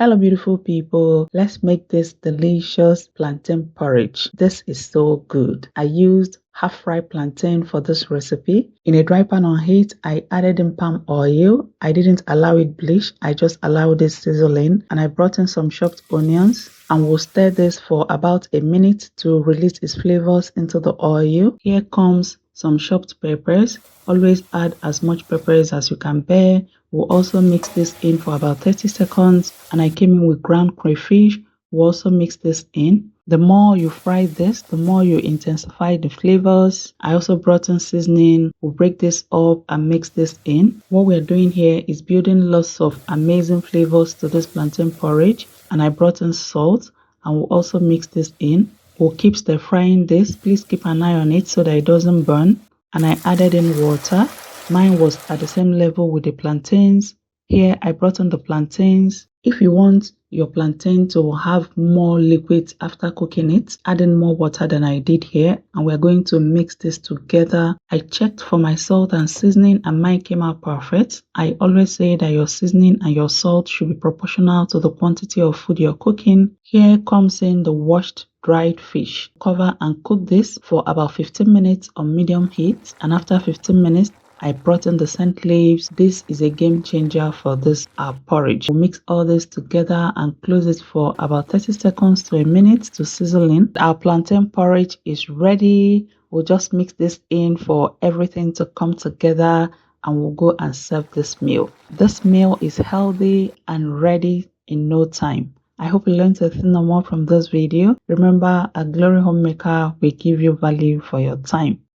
Hello beautiful people, let's make this delicious plantain porridge. This is so good. I used half-ripe plantain for this recipe. In a dry pan on heat, I added in palm oil. I didn't allow it bleach, I just allowed it sizzling, and I brought in some chopped onions and we'll stir this for about a minute to release its flavors into the oil. Here comes some chopped peppers. Always add as much peppers as you can bear. We'll also mix this in for about 30 seconds, and I came in with ground crayfish. We'll also mix this in. The more you fry this, the more you intensify the flavors. I also brought in seasoning. We'll break this up and mix this in. What we're doing here is building lots of amazing flavors to this plantain porridge, and I brought in salt, and we'll also mix this in. We'll keep stir frying this. Please keep an eye on it so that it doesn't burn. And I added in water. Mine was at the same level with the plantains. Here I brought in the plantains. If you want your plantain to have more liquid after cooking it, add in more water than I did here, and we're going to mix this together. I checked for my salt and seasoning and mine came out perfect. I always say that your seasoning and your salt should be proportional to the quantity of food you're cooking. Here comes in the washed dried fish. Cover and cook this for about 15 minutes on medium heat, and after 15 minutes I brought in the scent leaves. This is a game changer for this porridge. We'll mix all this together and close it for about 30 seconds to a minute to sizzle in. Our plantain porridge is ready. We'll just mix this in for everything to come together, and we'll go and serve this meal. This meal is healthy and ready in no time. I hope you learned a thing or more from this video. Remember, at Glory Homemaker, we give you value for your time.